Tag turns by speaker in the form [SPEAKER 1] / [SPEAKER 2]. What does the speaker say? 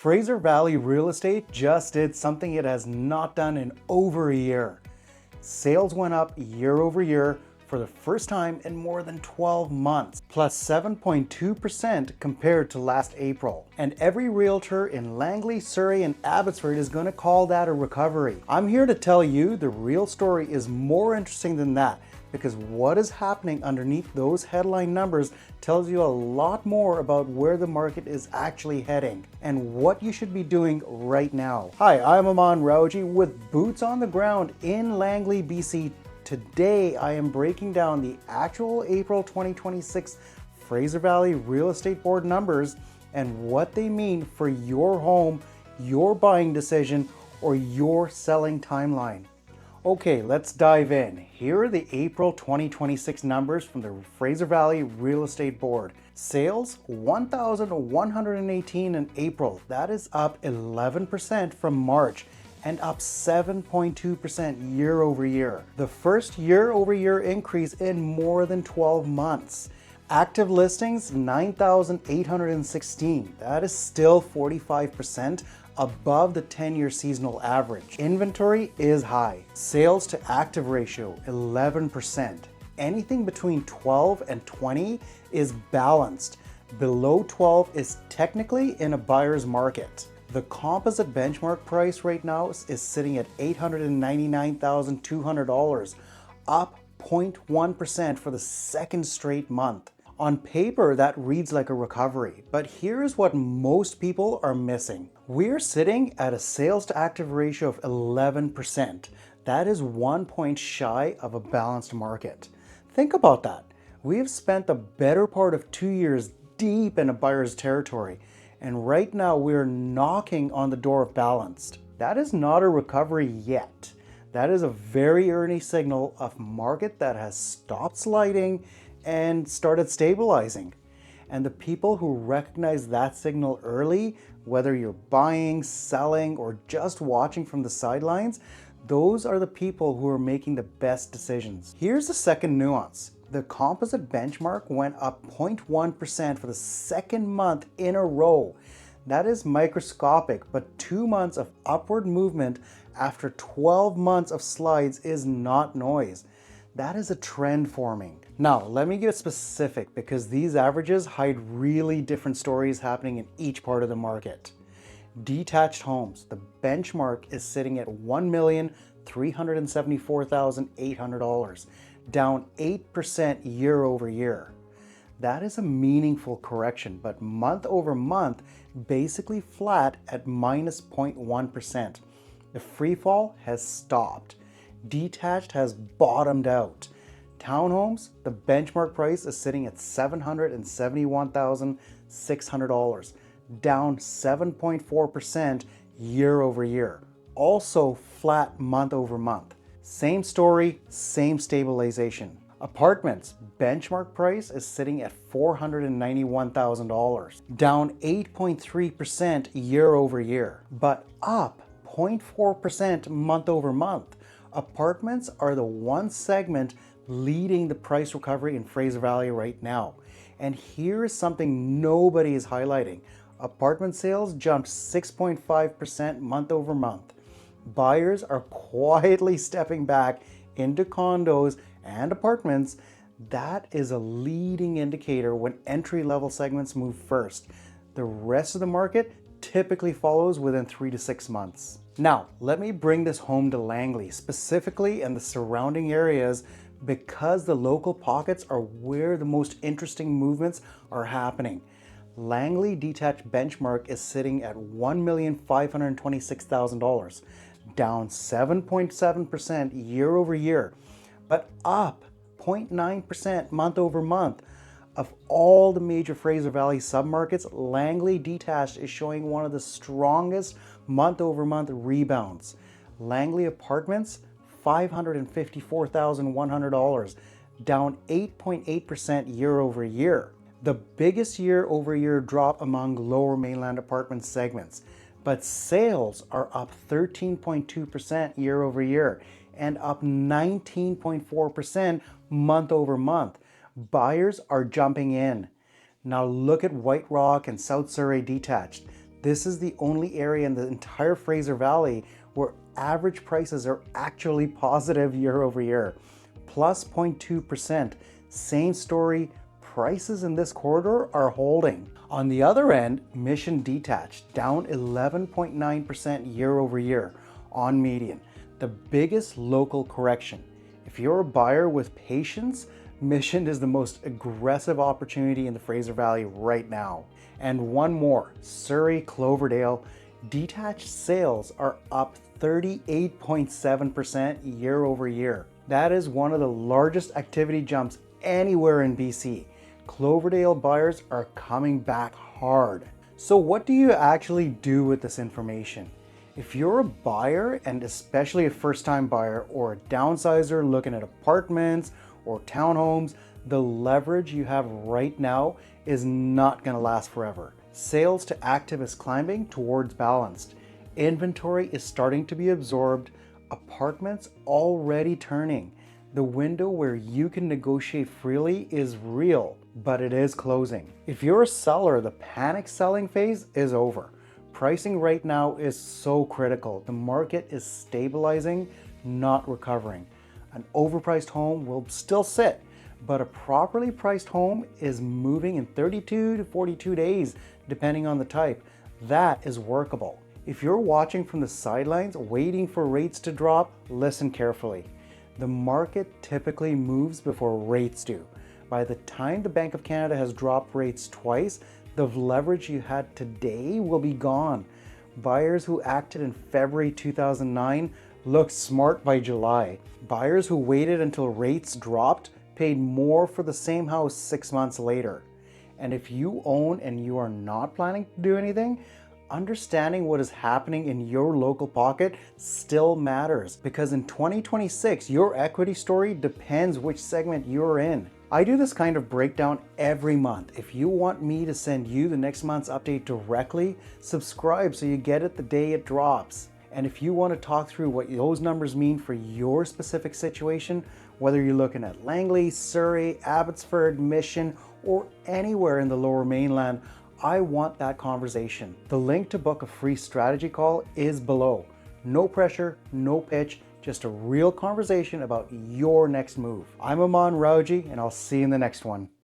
[SPEAKER 1] Fraser Valley real estate just did something it has not done in over a year. Sales went up year over year for the first time in more than 12 months, plus 7.2% compared to last April. And every realtor in Langley, Surrey, and Abbotsford is going to call that a recovery. I'm here to tell you the real story is more interesting than that, because what is happening underneath those headline numbers tells you a lot more about where the market is actually heading and what you should be doing right now. Hi, I'm Amman Rawji with boots on the ground in Langley, BC. Today I am breaking down the actual April 2026 Fraser Valley Real Estate Board numbers and what they mean for your home, your buying decision, or your selling timeline. Okay, let's dive in. Here are the April 2026 numbers from the Fraser Valley Real Estate Board. Sales, 1,118 in April. That is up 11% from March and up 7.2% year over year. The first year over year increase in more than 12 months. Active listings, 9,816. That is still 45% above the 10-year seasonal average. Inventory is high. Sales to active ratio, 11%. Anything between 12 and 20 is balanced. Below 12 is technically in a buyer's market. The composite benchmark price right now is sitting at $899,200, up 0.1% for the second straight month. On paper, that reads like a recovery, but here's what most people are missing. We're sitting at a sales to active ratio of 11%. That is 1 point shy of a balanced market. Think about that. We have spent the better part of 2 years deep in a buyer's territory, and right now we're knocking on the door of balanced. That is not a recovery yet. That is a very early signal of market that has stopped sliding and started stabilizing. And the people who recognize that signal early, whether you're buying, selling, or just watching from the sidelines, those are the people who are making the best decisions. Here's the second nuance. The composite benchmark went up 0.1% for the second month in a row. That is microscopic, but 2 months of upward movement after 12 months of slides is not noise. That is a trend forming. Now, let me get specific because these averages hide really different stories happening in each part of the market. Detached homes, the benchmark is sitting at $1,374,800, down 8% year over year. That is a meaningful correction, but month over month, basically flat at minus 0.1%. The free fall has stopped. Detached has bottomed out. Townhomes, the benchmark price is sitting at $771,600, down 7.4% year over year. Also flat month over month. Same story, same stabilization. Apartments, benchmark price is sitting at $491,000, down 8.3% year over year, but up 0.4% month over month. Apartments are the one segment leading the price recovery in Fraser Valley right now. And here is something nobody is highlighting. Apartment sales jumped 6.5% month over month. Buyers are quietly stepping back into condos and apartments. That is a leading indicator when entry-level segments move first. The rest of the market typically follows within 3 to 6 months. Now, let me bring this home to Langley, specifically in the surrounding areas, because the local pockets are where the most interesting movements are happening. Langley detached benchmark is sitting at $1,526,000, down 7.7% year over year, but up 0.9% month over month. Of all the major Fraser Valley submarkets, Langley detached is showing one of the strongest month over month rebounds. Langley apartments, $554,100, down 8.8% year over year. The biggest year over year drop among Lower Mainland apartment segments, but sales are up 13.2% year over year and up 19.4% month over month. Buyers are jumping in. Now look at White Rock and South Surrey detached. This is the only area in the entire Fraser Valley where average prices are actually positive year over year, plus 0.2%. Same story, prices in this corridor are holding. On the other end, Mission detached, down 11.9% year over year on median, the biggest local correction. If you're a buyer with patience, Mission is the most aggressive opportunity in the Fraser Valley right now. And one more, Surrey, Cloverdale, detached sales are up 38.7% year over year. That is one of the largest activity jumps anywhere in BC. Cloverdale buyers are coming back hard. So what do you actually do with this information? If you're a buyer, and especially a first-time buyer or a downsizer looking at apartments or townhomes, the leverage you have right now is not going to last forever. Sales to active is climbing towards balanced. Inventory is starting to be absorbed. Apartments already turning. The window where you can negotiate freely is real, but it is closing. If you're a seller, the panic selling phase is over. Pricing right now is so critical. The market is stabilizing, not recovering. An overpriced home will still sit, but a properly priced home is moving in 32 to 42 days, depending on the type. That is workable. If you're watching from the sidelines, waiting for rates to drop, listen carefully. The market typically moves before rates do. By the time the Bank of Canada has dropped rates twice, the leverage you had today will be gone. Buyers who acted in February 2009 looked smart by July. Buyers who waited until rates dropped paid more for the same house 6 months later. And if you own and you are not planning to do anything, understanding what is happening in your local pocket still matters, because in 2026, your equity story depends which segment you're in. I do this kind of breakdown every month. If you want me to send you the next month's update directly, subscribe so you get it the day it drops. And if you want to talk through what those numbers mean for your specific situation, whether you're looking at Langley, Surrey, Abbotsford, Mission, or anywhere in the Lower Mainland, I want that conversation. The link to book a free strategy call is below. No pressure, no pitch, just a real conversation about your next move. I'm Amman Rawji, and I'll see you in the next one.